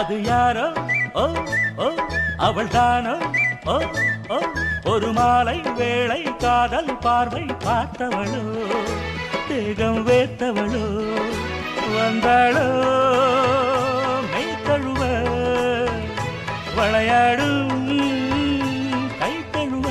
அது யாரோ ஓ ஓ அவள் தானோ ஓ ஓ ஒரு மாலை வேளை காதல் பார்வை பார்த்தவளோ தேகம் வேத்தவளோ வந்தாளோ மெய் தழுவ விளையாடும் கை தழுவ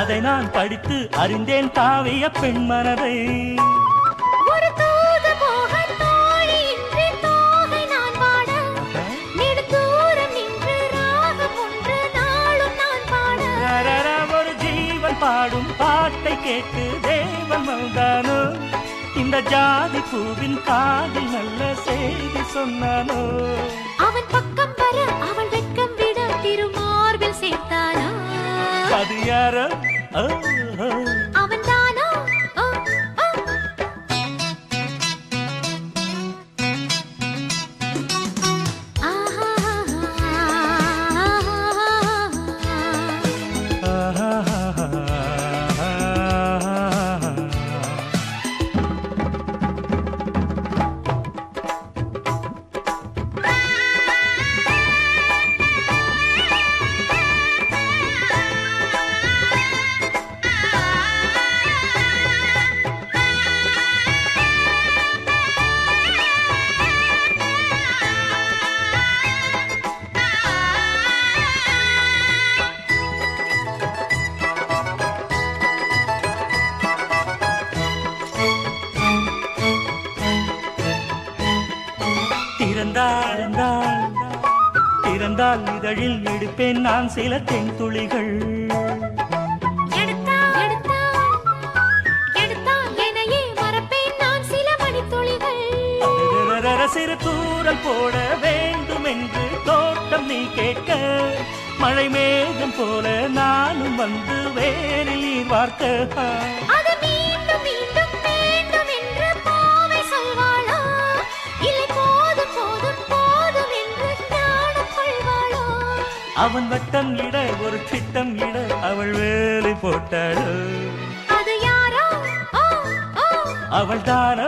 அதை நான் படித்து அறிந்தேன் தாவிய பெண் மனதை ஒரு தூது போக தோழியின்றி தோகை நான் பாட நெடுந்தூரம் நின்று ராகம் ஒன்று நாளும் நான் பாட ஒரு ஜீவன் பாடும் பாட்டை கேட்டு தேவன் வந்தானோ இந்த ஜாதி பூவின் காதில் நல்ல செய்தி சொன்னானோ அவன் பக்கம் வர அவள் வெட்கம் விட திருமார்பில் சேர்த்தானோ அது யாரோ அவன் தானோ திறந்தால் இதழில் எடுப்பேன் நான் சில தென் துளிகள் சிறு தூரல் போட வேண்டும் என்று தோட்டம் நீ கேட்க மழை மேகம் போல நானும் வந்து வேரில் நீர் வார்க்க அவன் வட்டம் இட ஒரு திட்டம் இட அவள் வேலை போட்டாளோ அது யாரோ அவள் தானோ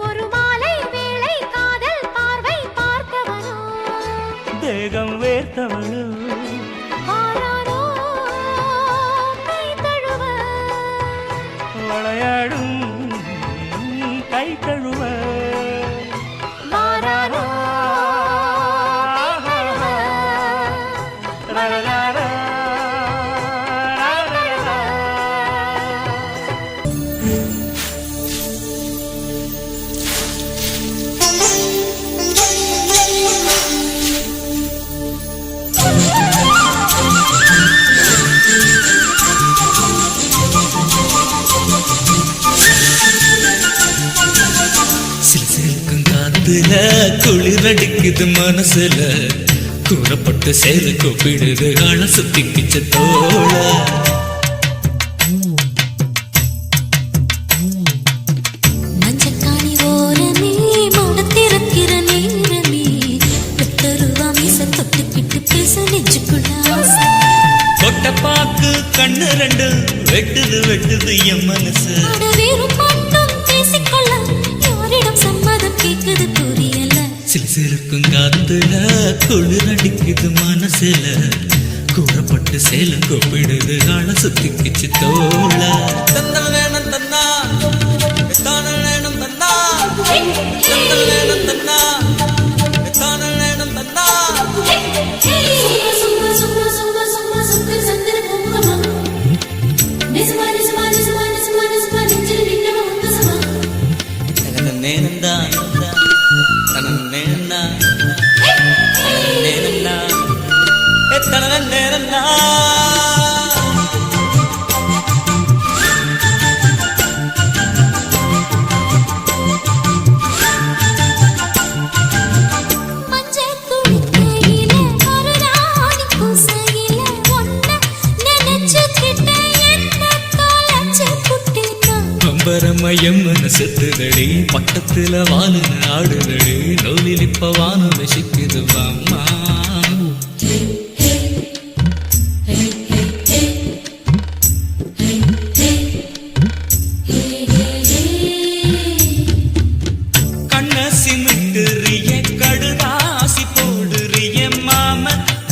ஒரு மாலை வேளை காதல் பார்வை பார்த்தவனோ தேகம் வேர்த்தவளோ வாரானோ கை தழுவ விளையாடும் கை தழுவ வாரானோ குளிர் அடிக்குது மனசுல கூறப்பட்டு சேரு கூப்பிடுது ஆள சுத்திக்கிச்சு தோழ கொட்டப்பாக்கு கண்ணு ரெண்டு வெட்டுது வெட்டுது என் மனசு சில சிறுக்கும் காத்துல குளிர் அடிக்குது மனசுல கூறப்பட்டு சேலம் கூப்பிடுது ஆள சுத்திக்கிச்சு தோழ தந்தல் வேணும் தன்னா தானல் வேணும் தன்னா தந்தல் வேணும் தன்னா தானல் வேணும் தன்னா நேனந்தா நேனந்தா நேனந்தா எத்தனை நேரந்தா பரமயம் மனசுதடி பட்டத்துல வானு ஆடுதடி நூலில் இப்ப வானம் வசிக்குது அம்மா கண்ண சிமிட்டுறிய கடுதாசி போடுறிய மாம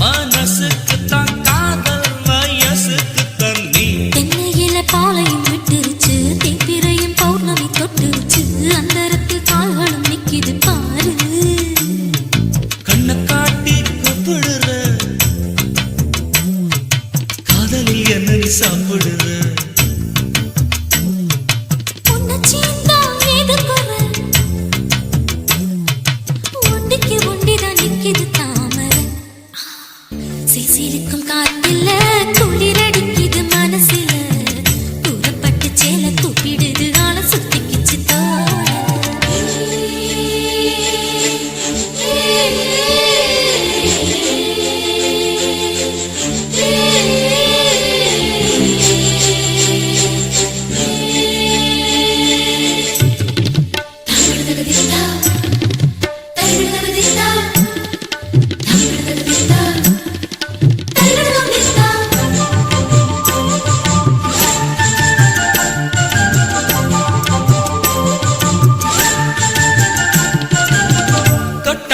மனசுக்கு தான் காதல் வயசுக்கு தண்ணி தென்னையில பாலையும் விட்டுருச்சு தேப்பிரையும் பௌர்ணமி தொட்டுருச்சு அந்தரத்து கால்களும் நிக்கிது பாரு கண்ணை காட்டி கூப்பிடுற காதலில் என்ன நீ சாப்பிடுற உன்னை சீந்தா ஏது குறை ஒண்டிக்கு ஒண்டிதான் நிக்கிது தாமரை சிசிலிக்கும் காத்தில குளிரடிக்குது மனசில கூறப்பட்டு சேல கூப்பிடுது ஆள சுத்திக்கிச்சு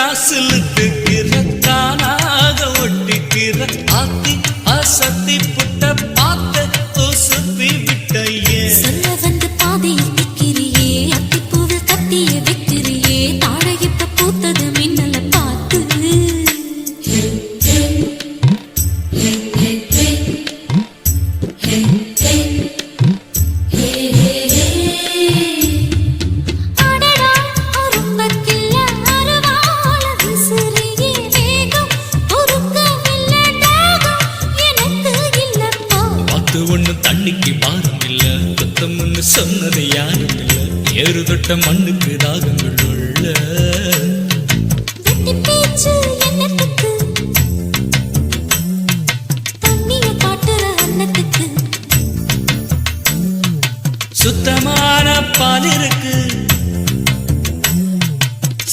தொட்டாசிலுக்குற காணாக ஒட்டிக்கிற ஆத்தி அசத்தி புட்ட பார்த்த சுத்தி விட்டையே சொல்ல வந்து பாதையில் நிற்கிறியே அத்திப்பூவில் கத்திய வைக்கிறியே தாழை இப்ப பூத்தது மின்னல பார்த்து அடடா அரும்பக்கில்ல அருவாள விசிறியே வேகம் பொறுக்கவில்ல தாகம் எனக்கு இல்லப்பா பார்த்து ஒண்ணு தண்ணிக்கு பாரம் இல்ல கொத்தம்னு சொன்னது யாரும் இல்ல ஏறு தொட்ட மண்ணுக்கு தாகங்கள் உள்ள வெட்டி பேச்சு என்னத்துக்கு தண்ணிய காட்டுற அன்னத்துக்கு சுத்தமான பால் இருக்கு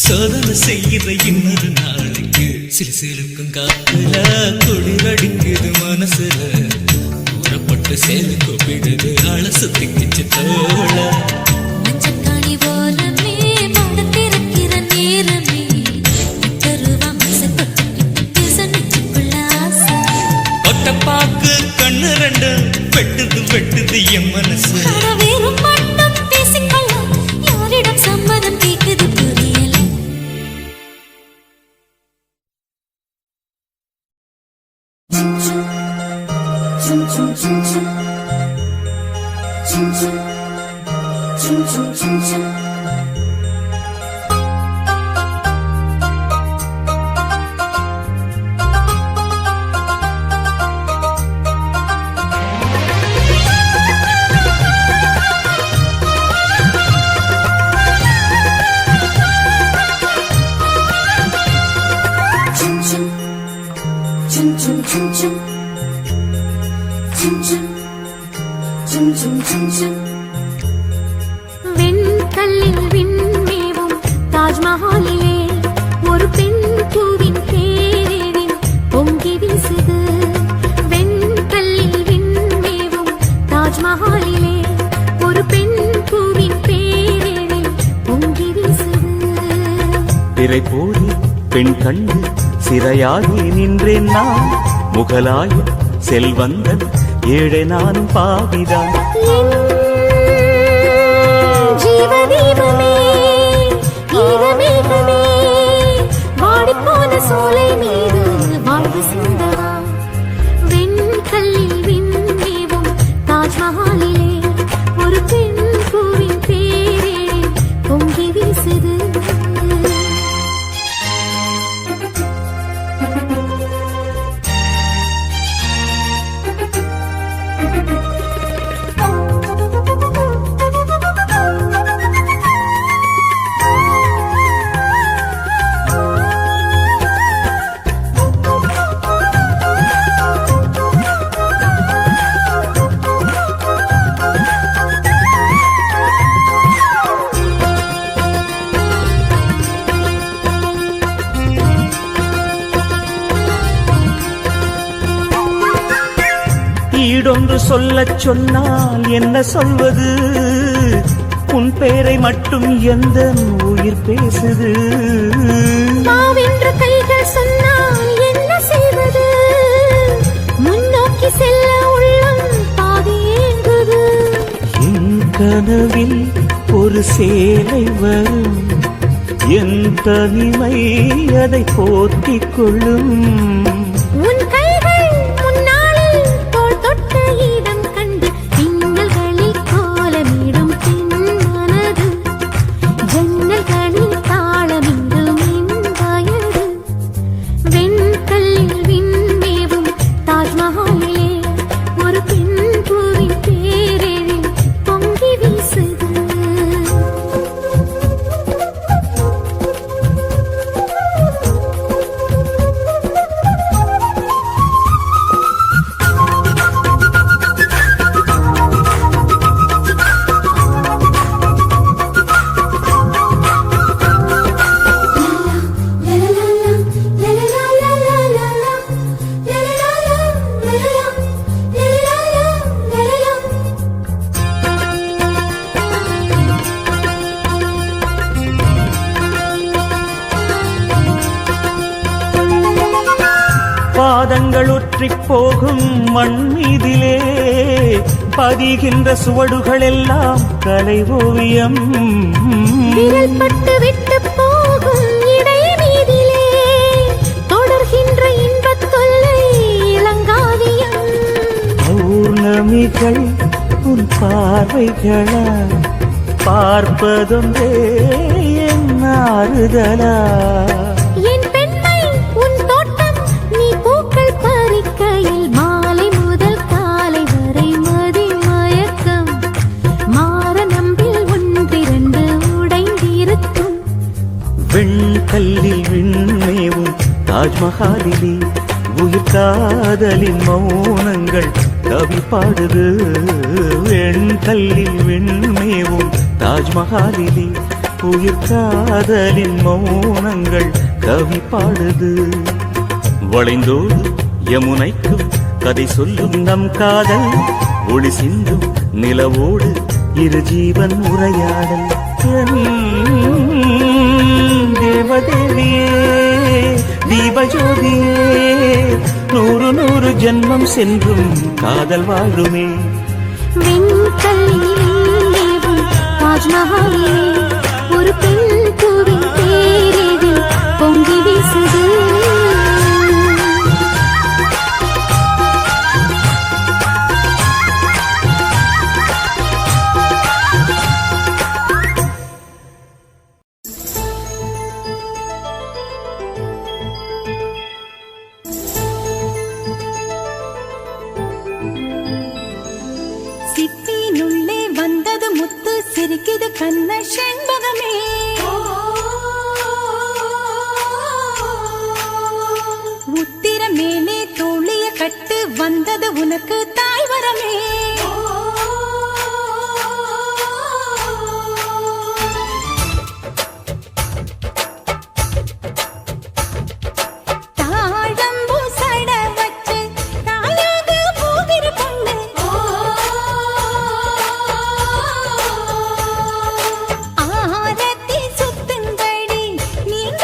சோதனை செய்கிற இன்னொரு நாளைக்கு சிலுக்கும் காத்துல குளிர் அடிக்குது மனசுல கூறப்பட்டு சேரு கூப்பிடுது ஆள சுத்திக்கிச்சு தோழ மஞ்சக்காணி ஓரமே மனத்திறக்கிற நேரமே தருவா மனச தொட்டுக்கிட்டு பேச நெஞ்சுக்குள்ள ஆசை கொட்டப்பாக்கு கண்ணு ரெண்டு வெட்டுது வெட்டுது என் மனசு அட வெறும் மட்டும் பேசிக்கொள்ள யாரிடம் சம்மதம் கேக்குது புரியல திரை போரி பெண் கண்டு சிறையாகி நின்றேன் நான். முகலாய செல்வந்தன் ஏழை நானும் பாவிதான். ஜீவதீபமே ஈரமேகமே வாடிப்போன சோலை மீது வாழ்வு சிந்தவா. வெண்கல்லில் விண்மேவும் தாஜ்மஹாலிலே ஒரு பெண் பூவின் பேரே பொங்கி வீசுது. ஈடொன்று சொல்லச் சொன்னால் என்ன சொல்வது? உன் பேரை மட்டும் எந்த உயிர் பேசுது. மாவென்ற கைகள் சொன்னால் என்ன செய்வது? முன்னோக்கி செல்ல உள்ளம் பாதி ஏங்குது. என் கனவில் ஒரு சேலை வரும், என் தனிமை அதை போத்திக் கொள்ளும். உன் கைகள் முன்னாளில் தோள் தொட்ட இடம் கண்டு திங்கள்களில் கோலமிடும் பெண்மனது. ஜன்னல்களில் தாளமிடும் என் வயது. வெண்கல்லில் விண்மேவும் தாஜ்மஹாலிலே ஒரு பெண் பூவின் பேரெழி பொங்கி வீசுது. பாதங்கள் ஒற்றிப் போகும் மண் மீதிலே பதிகின்ற சுவடுகள் எல்லாம் கலை ஓவியம். விரல் பட்டு விட்டு போகும் இடை மீதிலே தொடர்கின்ற இன்பத் தொல்லை இளங்காவியம். பௌர்ணமிகள் உன் பார்வைகளா பார்ப்பதும் என் ஆறுதலா. என் பெண்மை உன் தோட்டம் நீ பூக்கள் பறிக்கையில் மாலை முதல் காலை வரை மதி மயக்கம். மாற நம்பில் ஒன்றிரண்டு உடைந்திருக்கும். வெண்கல்லில் விண்மேவும் தாஜ்மஹாலிலே உயிர் காதலின் மௌனங்கள் கவி பாடுது. வெண்கல்லில் விண்மேவும் தாஜ்மஹாலிலே உயிர் காதலின் மௌனங்கள் கவி பாடுது. வளைந்தோடு யமுனைக்கும் கதை சொல்லும் நம் காதல். ஒளி சிந்தும் நிலவோடு இரு ஜீவன் உரையாடல். தேவதேவியே தீபஜோதியே நூறு நூறு ஜென்மம் சென்றும் காதல் வாழுமே. வெண்கல்லில் விண்மேவும் தாஜ்மஹாலிலே ஒரு பெண் பூவின் பேரெழி பொங்கி வீசுது. சிப்பினுள்ளே வந்தது முத்து சிரிக்குது கண்ண செண்பகமே. உத்திர மேலே தோழிய கட்டு வந்தது உனக்கு தாய் வரமே. தாழம்பூ சட வச்சு தாயாக போகிற பொண்ணு. ஆரத்தி சுத்துங்கடி நீங்க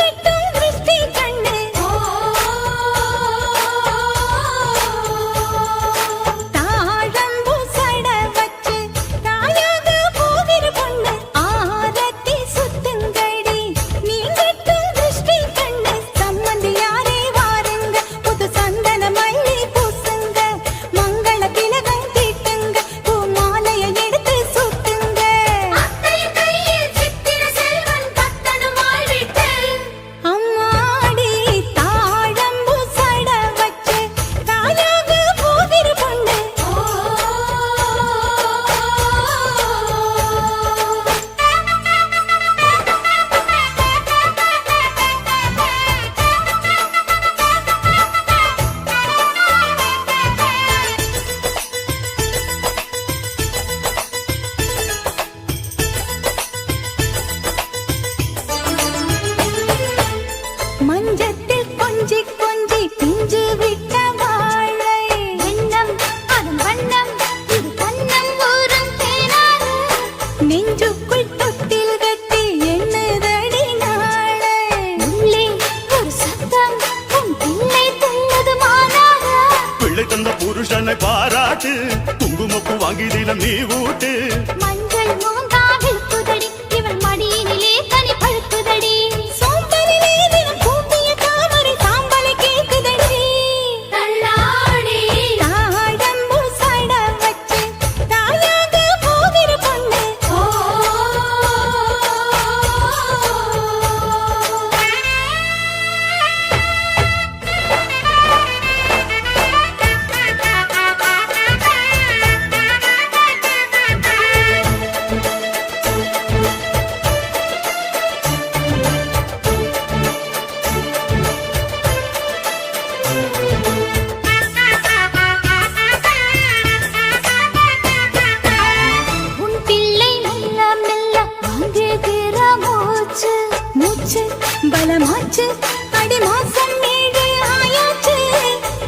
உன்னை பாராட்டு குங்குமப்பு வாங்கி தினம் நீ ஊட்டு மஞ்சள் மோந்தாவில் புதடி இவள் மடியினிலே தனி பழுத்துதடி சோம்பரிலே தினம் கூப்பிய தாமரை சாம்பலை கேக்குதடி தள்ளாடி தாழம்பு சட வச்சு தாயாக போகிற பொண்ணு உன் பிள்ளை மெல்ல மெல்ல வாங்குகிற மூச்சு மூச்சு பலமாச்சு அடி மாசம் 7 ஆயாச்சு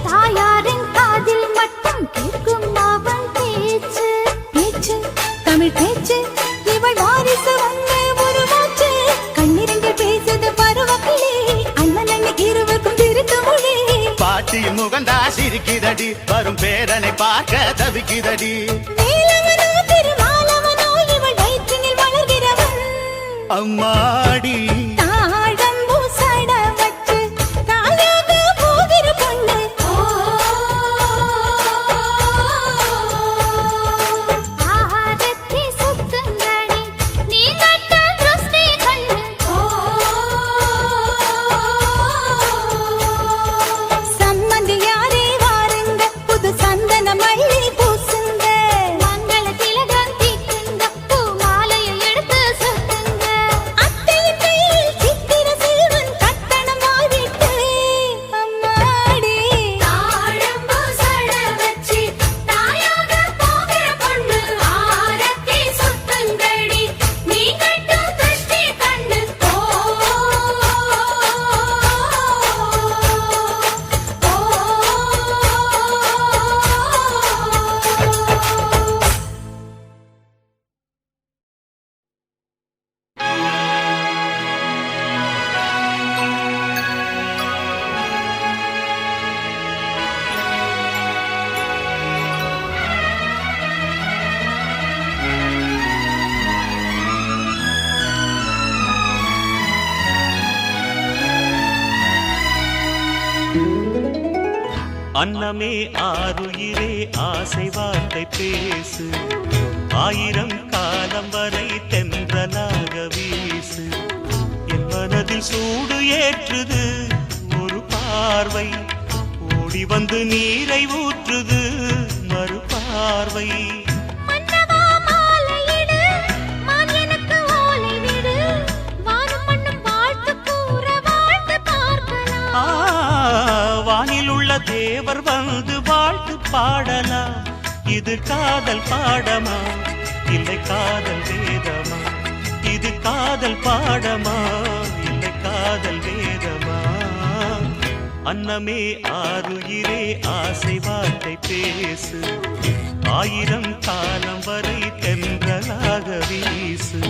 தாயாரின் காதில் மட்டும் கேட்கும் அவன் பேச்சு பேச்சு தமிழ் பேச்சு இவள் வாரிசு வந்து ஒரு மூச்சு கண்ணிரண்டில் பேசுது பருவக்கிளி அண்ணன் அண்ணி இருவருக்கும் திருத்து மொழி பாட்டியின் முகந்தா சிரிக்குதடி வரும் பேரனை பார்க்க தவிக்குதடி வேலவனோ திருமாலவனோ இவள் வயிற்றினில் வளர்கிறவன் அம்மாடி தாழம்பூ சட வச்சு தாயாக போகிற பொண்ணு ஆரத்தி சுத்துங்கடி நீ கட்ட திருஷ்டி கண்ணு சம்மந்தி யாரே வாருங்க புது சந்தன மல்லி பூசுங்க மங்கள திலகம் தீக்குங்க பூ மாலையை எடுத்து சுத்துங்க அத்தையின் கையில் சித்திர செல்வன் கட்டணம் ஆடிட்டு அம்மாடி தாழம்பூ சட வச்சு தாயாக போகிற பொண்ணு ஆரத்தி சுத்துங்கடி நீ கட்டும் திருஷ்டி கண்ணு அன்னமே ஆருயிரே ஆசை வார்த்தை பேசு 1000 காலம் வரை தென்றலாக வீசு என் மனதில் சூடு ஏற்றுது ஒரு பார்வை ஓடி வந்து நீரை ஊற்றுது மறு பார்வை மன்னவா மாலையிடு மான் எனக்கு ஓலை விடு வானம் மண்ணும் வாழ்த்து கூற வாழ்த்து பார்க்கலாம் வானில் உள்ள தேவர் வந்து வாழ்த்து பாடலாம் இது காதல் பாடமா இல்லை காதல் வேதமா இது காதல் பாடமா இல்லை காதல் வேதமா அன்னமே ஆருயிரே ஆசை வார்த்தை பேசு 1000 காலம் வரை தென்றலாக வீசு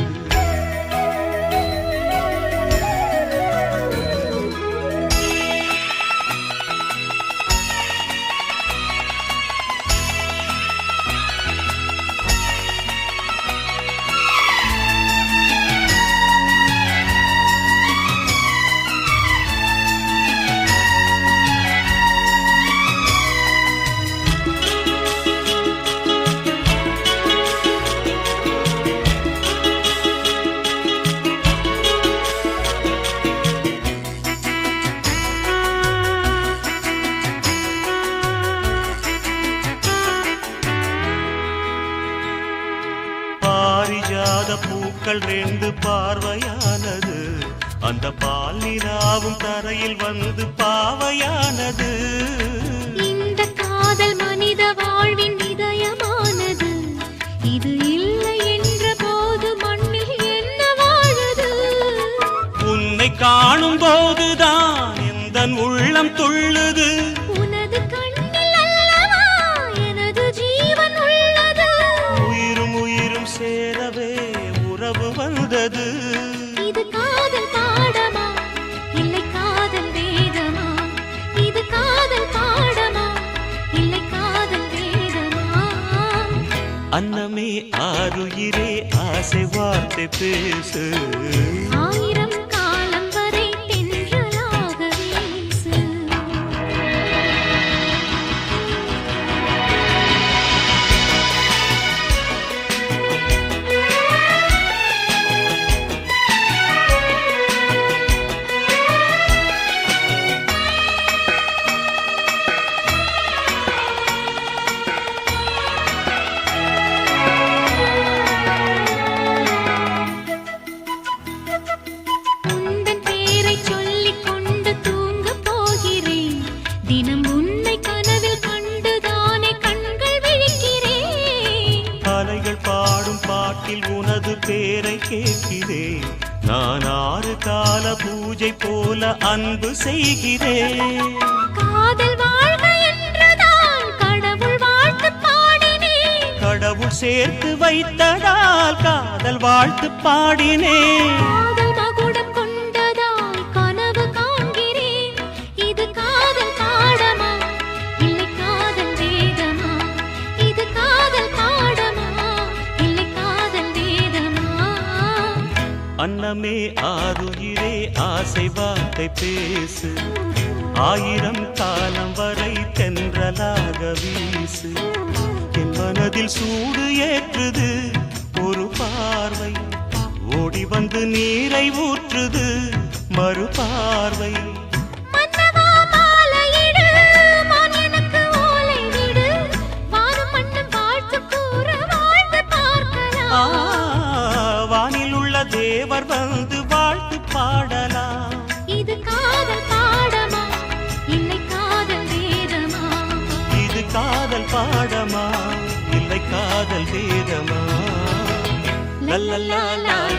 பாரிஜாத பூக்கள் 2 பார்வையானது அந்த பால் நிலாவும் தரையில் வந்து பாவையானது இந்த காதல் மனித வாழ்வின் இதயமானது இது இல்லை என்ற போது மண்ணில் என்ன வாழுது உன்னை காணும் போதுதான் எந்தன் உள்ளம் துள்ளுது உனது கண்ணில் அல்லவா எனது ஜீவன் உள்ளது உயிரும் உயிரும் சேரவே உறவு வந்தது இது காதல் பாடமா இல்லை காதல் வேதமா இது காதல் பாடமா இல்லை காதல் வேதமா ஆருயிரே ஆசை வார்த்தை பேசு ஆயிரம் காலம் வரை தென்றலாக வீசு உந்தன் பேரைச் சொல்லிக் கொண்டு தூங்கப் போகிறேன் தினம் உன்னை கனவில் கண்டுதானே கண்கள் விழிக்கிறேன் அலைகள் பாடும் பாட்டில் உனது பேரை கேட்கிறேன் நான் 6 கால பூஜை போல அன்பு செய்கிறேன் காதல் வாழ்க என்றுதான் கடவுள் வாழ்த்து பாடினேன் கடவுள் சேர்த்து வைத்ததால் காதல் வாழ்த்து பாடினேன் காதல் மகுடம் கொண்டதால் கனவு காண்கிறேன் இது காதல் பாடமா இல்லை காதல் வேதமா இது காதல் பாடமா இல்லை காதல் வேதமா அன்னமே ஆருயிரே ஆசை வார்த்தை பேசு ஆயிரம் காலம் வரை தென்றலாக வீசு என் மனதில் சூடு ஏற்றுது ஒரு பார்வை ஓடி வந்து நீரை ஊற்றுது மறு பார்வை மன்னவா மாலையிடு மான் எனக்கு ஓலை விடு வானம் மண்ணும் வாழ்த்து கூற வாழ்ந்து பார்க்கலாம் வானில் உள்ள தேவர் வந்து வாழ்த்து பாடலாம் இது காதல் பாடமா இல்லை காதல் வேதமா இது காதல் பாடமா இல்லை காதல் வேதமா லல்லல்லா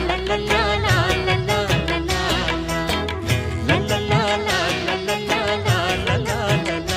லல்லல்லா லல்லல்லா லல்லல்லா லல்லல்லா லல்லல்லா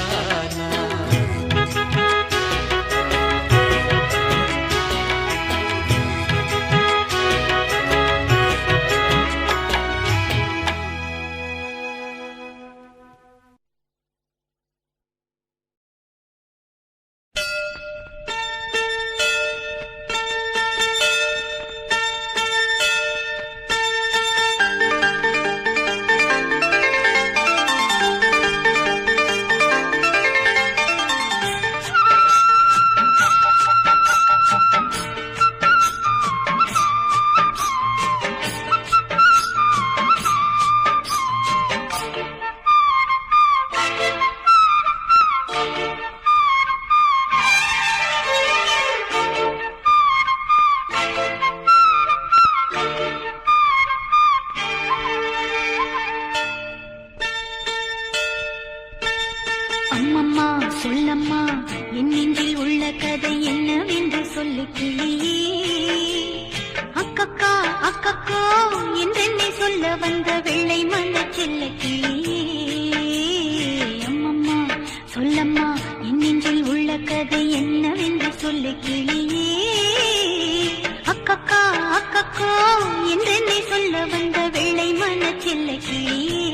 அம்மம்மா சொல்லம்மா என் நெஞ்சில் உள்ள கதை என்னவென்று சொல்லு கிளியே அக்கக்கா அக்கக்கோ என்றென்னை சொல்ல வந்த வெள்ளை மனச் செல்ல கிளியே அம்மம்மா சொல்லம்மா என் நெஞ்சில் உள்ள கதை என்னவென்று சொல்லு கிளியே அக்கக்கா அக்கக்கோ என்றென்னை சொல்ல வந்த வெள்ளை மனச் செல்ல கிளியே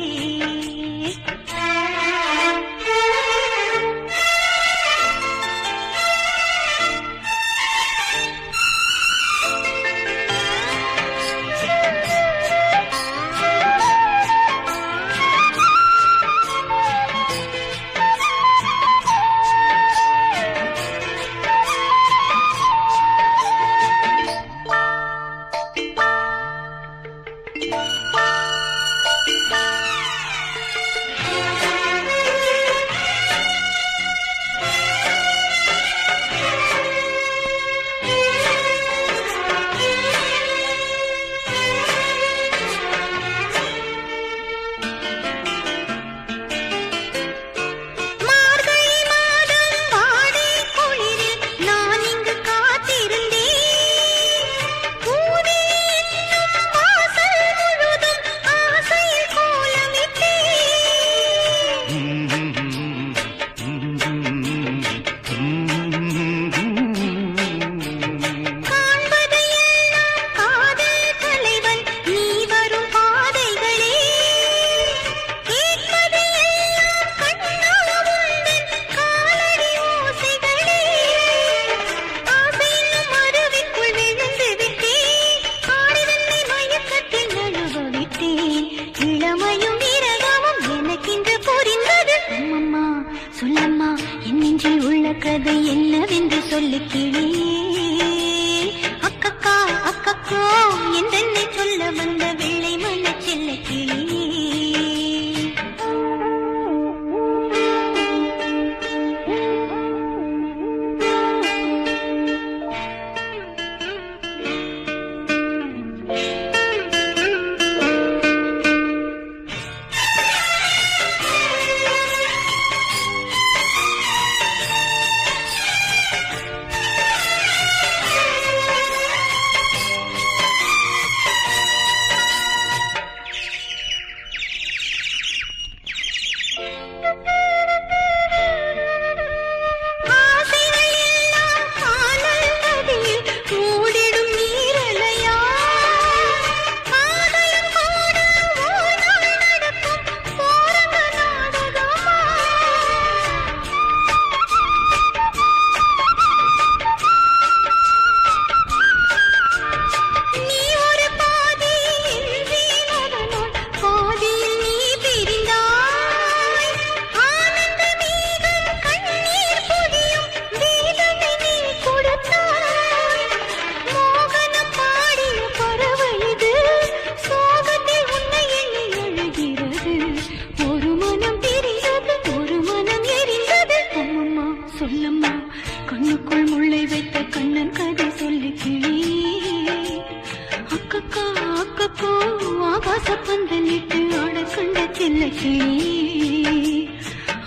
கிளி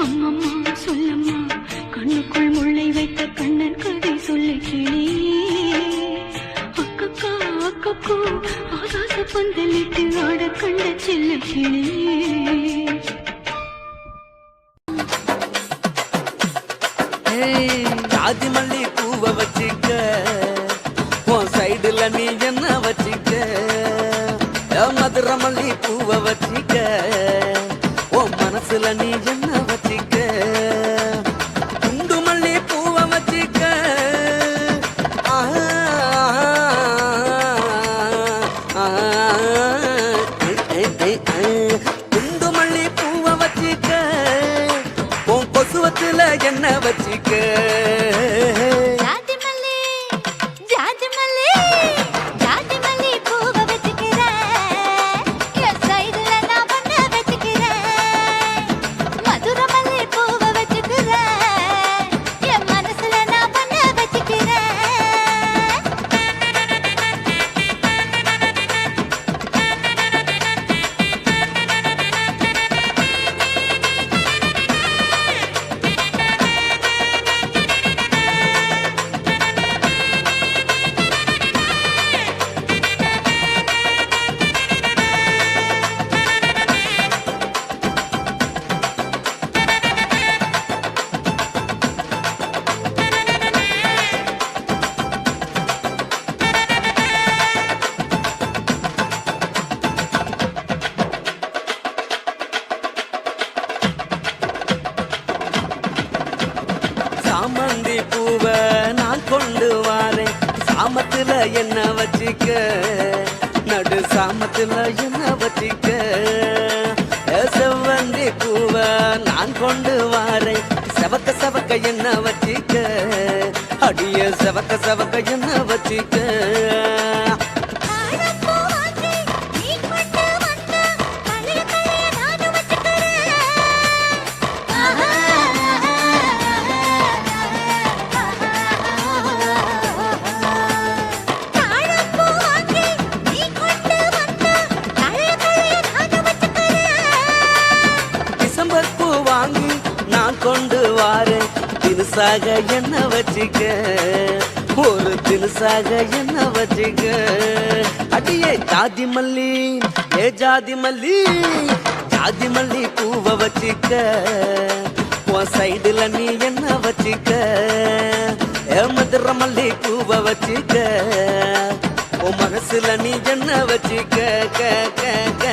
அம்மம்மா சொல்லம்மா கண்ணுக்குள் முள்ளை வைத்த கண்ணன் கதை சொல்லு கிளி அக்கக்கா அக்கக்கோ ஆகாச பந்தலிட்டு ஆட கண்ட செல்ல கிளி ஜாதி மல்லி பூவை வச்சிக்க உன் சைடுல நீ என்ன வச்சிக்க மதுரை மல்லி பூவை வச்சிக்க உன் மனசுல நீ என்ன வச்சிக்க குண்டு மல்லி பூவை வச்சிக்க குண்டு மல்லி பூவை வச்சிக்க உன் கொசுவத்துல என்ன வச்சிக்க சாமந்தி பூவை நான் கொண்டு வாரேன் சாமத்துல என்ன வச்சிக்க நடு சாமத்துல என்ன வச்சிக்க செவ்வந்தி பூவை நான் கொண்டு வாரேன் செவக்க செவக்க என்ன வச்சிக்க அடிய செவக்க செவக்க என்ன வச்சிக்க கொண்டு வாரேன் தினுசாக என்ன வச்சிக்க ஒரு தினுசாக என்ன வச்சிக்க அடியே ஜாதி மல்லி ஏ ஜாதி மல்லி ஜாதி மல்லி பூவை வச்சிக்க உன் சைடுல நீ என்ன வச்சிக்க மதுரை மல்லி பூவை வச்சிக்க உன் மனசுல நீ என்ன வச்சிக்க க க க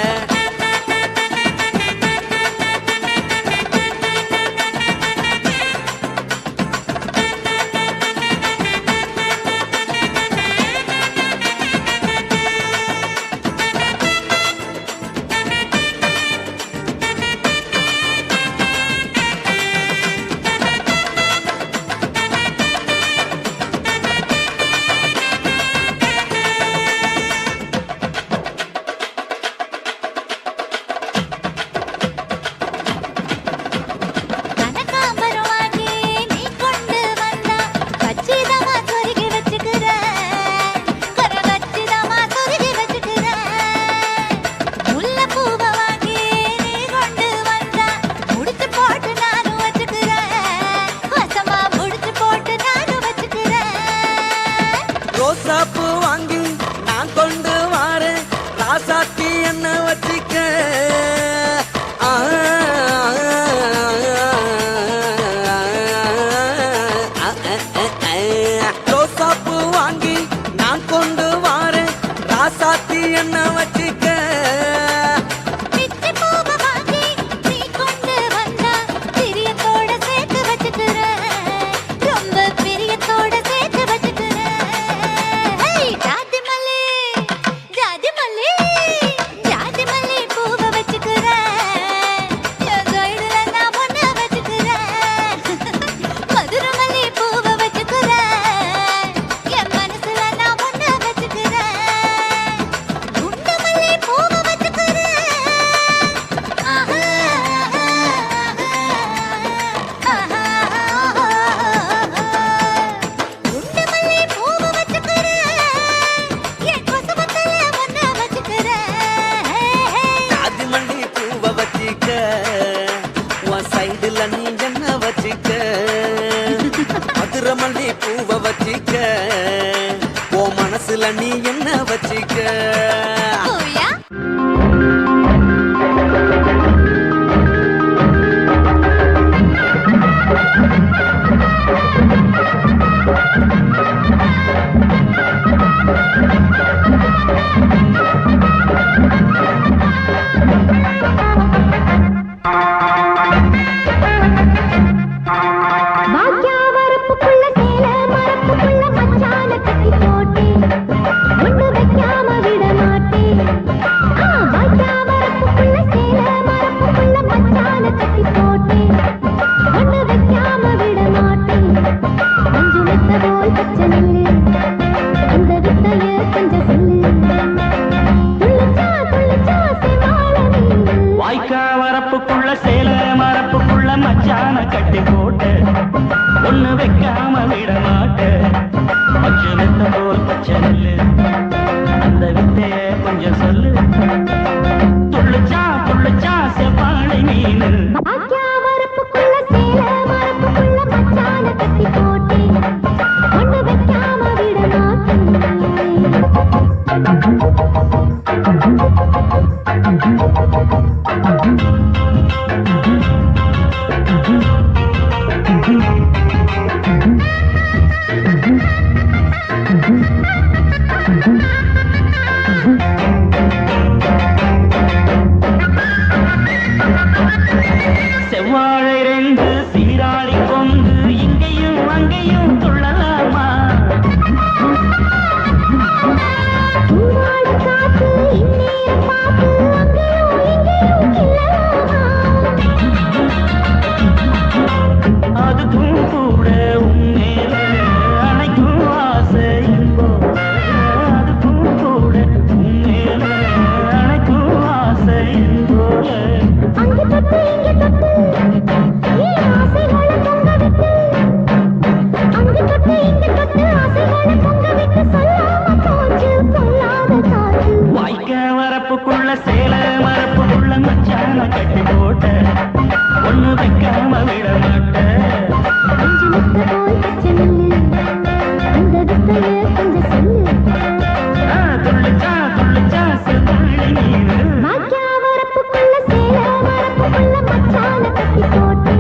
மனசுக்குள்ள நீ என்ன வச்சுக்க ஓயா வரப்புக்குள்ள சேல மரப்புக்குள்ள மச்சான கட்டி போட்டு ஒண்ணு வைக்காம விட மாட்டேன் பச்சை மெத்த போல் பச்சை நெல்லு அந்த வித்தைய கொஞ்சம் சொல்லு துள்ளுச்சா துள்ளுச்சா செவ்வாழை மீன் வரப்புக்குள்ள சேல மரப்புக்குள்ள மச்சான கட்டி போட்டு ஒண்ணு வைக்காம விட செவ்வாழை ரெண்டு சீராடி கொண்டு இங்கேயும் அங்கேயும் துள்ளலாமா அதுக்கும் கூட உண்மையில அனைக்கும் ஆசை அதுக்கும் கூட உண்மையில அனைக்கும் ஆசை வாய்க்க வரப்புக்குள்ள சேல மரப்புக்குள்ள மச்சான கட்டி போட்ட ஒண்ணு வைக்காம விட மாட்டேன் துள்ளுச்சா துள்ளுச்சா செவ்வாழை மீன் வரப்புக்குள்ள சேல மரப்புக்குள்ள மச்சான கட்டி போட்டு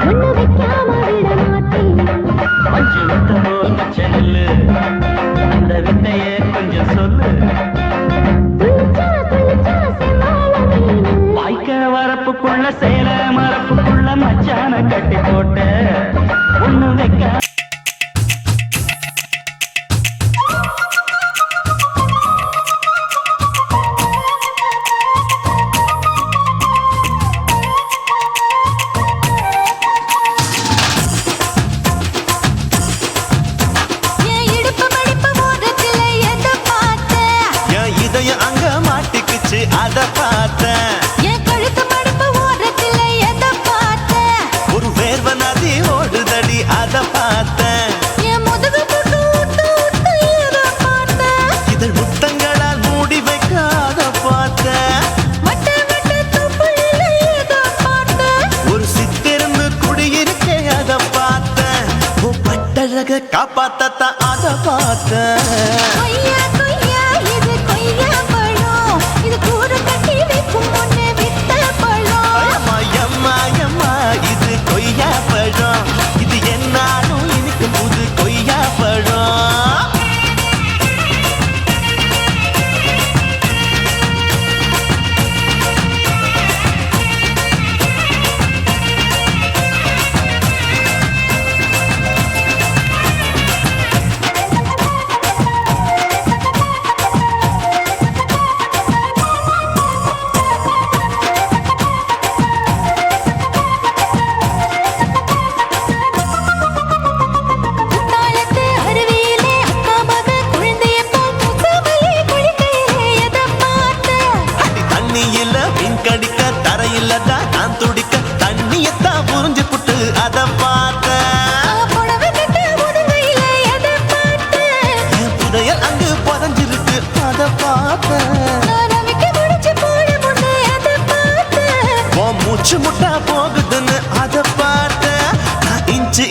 ஒண்ணு வைக்காம விட மாட்டேன் அந்த வித்தைய கொஞ்சம் சொல்லு வாய்க்க வரப்புக்குள்ள சேல மரப்புக்குள்ள மச்சான கட்டி போட்ட ஒண்ணு வைக்க அத பார்த்தேன் என் கழுத்து மடிப்பு ஓரத்துல எத பார்த்தேன் ஒரு வேர்வ நதி ஓடுதடி அத பார்த்தேன் என் முதுகு புட்டு ஊத்து ஊத்து எத பார்த்தேன் இதழ் முத்தங்களால் மூடி வைக்க அத பார்த்தேன் வட்ட வட்ட துப்புல எத பார்த்தேன் ஒரு சித்திரம்பு குடியிருக்கே அத பார்த்தேன் உன் பட்டழக காப்பாத்தத்தான் அத பார்த்தேன் கொய்யா கொய்யா இது கொய்யா பழம் இது கூறு கட்டி வைக்கும் முன்னே வித்த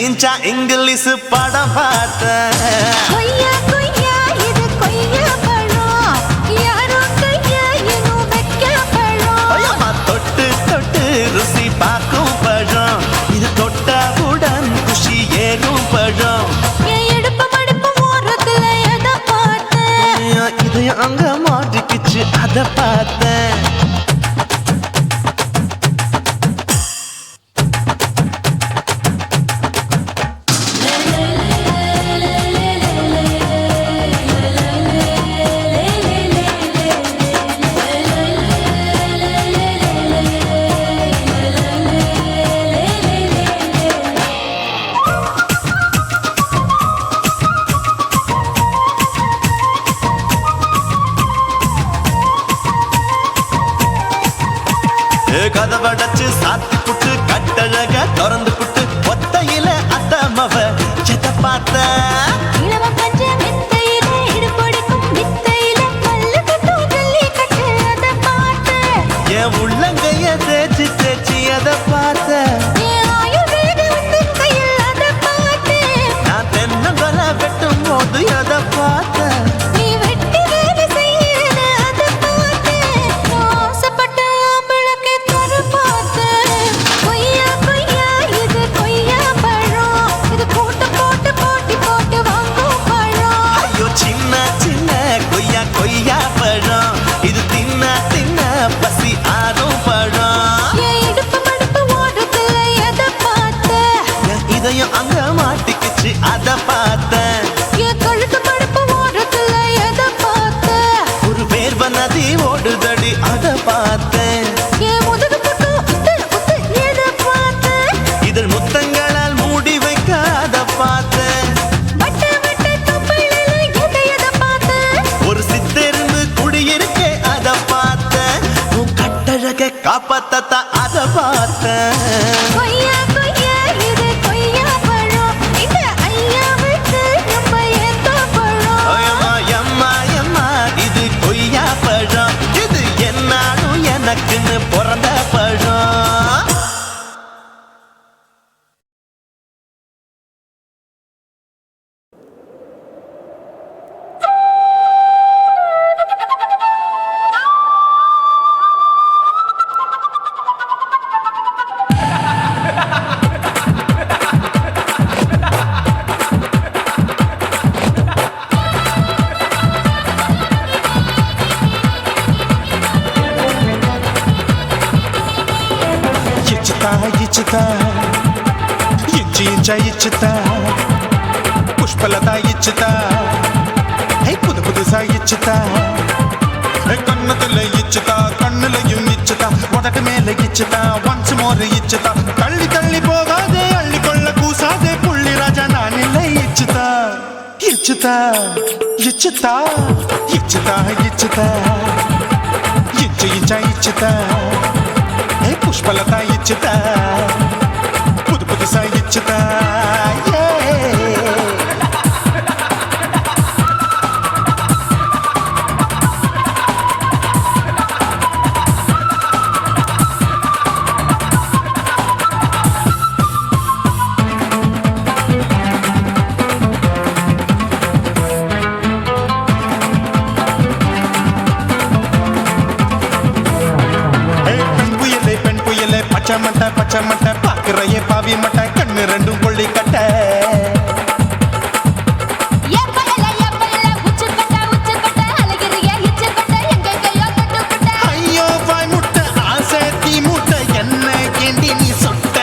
இன்ச்சா இங்கிலீஷ் படம் பார்த்தேன். கொய்யா கொய்யா இது கொய்யா பழம், யாரோ கையா இன்னும் வைக்க பழம். ஐயம்மா, தொட்டு தொட்டு ருசி பார்க்கும் பழம், இது தொட்டவுடன் குஷி ஏறும் பழம். என் இடுப்பு மடுப்பு ஓரத்துல எதை பார்த்தேன், இதையும் அங்க மாட்டிக்கிச்சு அதை பார்த்தேன். கதவடைச்சு சாத்தி புட்டு கட்டழக திறந்து புட்டு ஒத்தையில அத்தமவ செத்த பார்த்த. இளவ பஞ்ச மெத்தையில இடுபடிக்கும் வித்தையில பல்லு கட்டும் ஜல்லி கட்டு அதை பார்த்தேன். என் உள்ளங்கைய தேய்ச்சி தேய்ச்சி அதை பார்த்த. என் ஆயுர்வேத உந்தன் கையில் அதை பார்த்தேன். நான் தென்னங்கொலை வெட்டும் போது அதை பார்த்த. நீ வெட்டி வேலை செய்யறத அதை பார்த்தேன். நான் ஆசைப்பட்ட ஆம்பளுக்கு தர பார்த்தேன். கொய்யா கொய்யா இது கொய்யா பழம், இது கூட்ட போட்டு போட்டி போட்டு வாங்கும் பழம். ஐயோ சின்ன சின்ன கொய்யா கொய்யா பழம், இது தின்ன தின்ன பசி ஆறும் பழம். என் இடுப்பு மடுப்பு ஓரத்துல எதை பார்த்தேன், என் இதயம் அங்க மாட்டிக்கிச்சு அதை பார்த்தேன். என் கழுத்து மடுப்பு ஓரத்துல எதை பார்த்தேன், ஒரு வேர்வ நதி ஓடுதடி அதை பார்த்தேன். என் முதுகு பக்கம் உத்து உத்து எதை பார்த்தேன், இதழ் முத்தங்களால் மூடி வைக்க அதை பார்த்தேன். வட்ட வட்ட தொப்பையில எதை பார்த்தேன், ஒரு சித்தெருந்து குடியிருக்க அதை பார்த்தேன். உன் கட்டழக காப்பாத்தத்த அதை பார்த்தேன். கொய்யா கொய்யா இது கொய்யா பழம், இந்த ஐயாவுக்கு ரொம்ப ஏத்த பழம். ஐயம்மா, எம்மா, எம்மா, இது கொய்யா பழம், இது என்னாலும் எனக்குன்னு பிறந்த பழம். ఇచ్చితా ఇచ్చి ఇంచ ఇచ్చితా పుష్పలత ఇచ్చితా புது புதுசா இச்சுதா கண்ணத்துல இச்சுதா கண்ணுலையும் இச்சுதா உதட்டு மேல இச்சுதா ஒன்ஸ் மோர் இச்சுதா தள்ளி தள்ளி போகாதே அள்ளி கொள்ள கூசாதே புள்ளி ராஜா நான் இல்லை இச்சுதா இச்சுதா இச்சுதா இச்சுதா இச்சுதா இச்சு இச்சா இச்சுதா புஷ்பலதா இச்சுதா புது புதுசா இச்சுதா பச்சை மட்டை பாக்குறையே பாவி மட்டை கண்ணு ரெண்டும் கொள்ளி கட்ட ஐயோ வாய் முட்டை ஆசை தீ மூட்டை என்ன கேண்டி நீ சொட்ட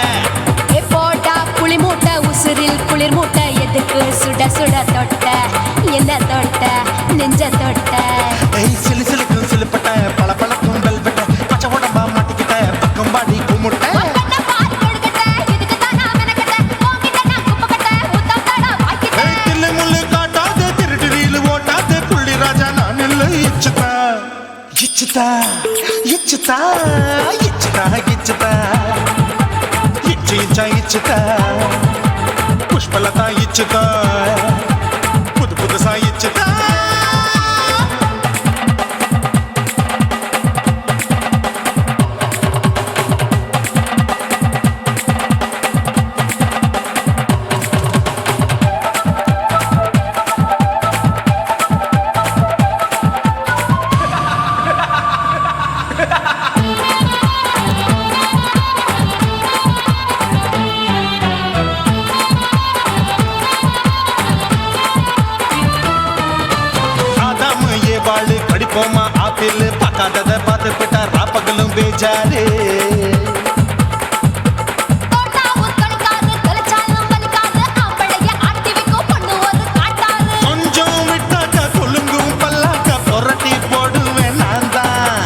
போட்டா புளி மூட்டை உசுரில் குளிர் மூட்டை எதுக்கு சுட சுட தொட்ட என்ன தொட்ட நெஞ்ச தொட்ட சிலு சிலுக்கும் சிலுப்பட்ட பல பழக்கும் வெல்வெட்ட பச்சை உடம்பா மாட்டிக்கிட்ட பக்கம் பாடி குமுட்ட தில்லு முள்ளு காட்டாத திருட்டு ரீலு ஓட்டாத புள்ளி ராஜா நான் இல்லை இச்சுதா இச்சுதா இச்சுதா இச்சுதா இச்சுதா இச்சு இச்சா இச்சுதா புஷ்பலதா இச்சுதா புது புதுசா இச்சுதா போமா ஆப்பிள் பார்க்காதத பார்த்து விட்டா ராப்பகலும் பேஜாரு கொஞ்சம் விட்டாக்க கொலுங்கும் பல்லாக்க புரட்டி போடுவேன் நான் தான்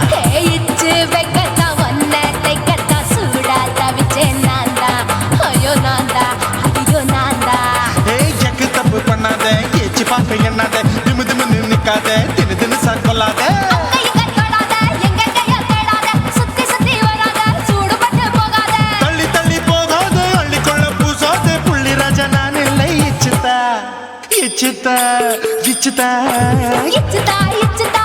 ஏய் எக்கு தப்பு பண்ணாத ஏச்சி பார்க்க எண்ணாத திமு திமுன்னு நிக்காத தினு தினு சாக்கொள்ளாத தள்ளி தள்ளி போகாத அள்ளிக்கொள்ள பூசாத புள்ளி ராஜா நான் இல்லை இச்சுதா இச்சுதா இச்சுதா இச்சுதா இச்சுதா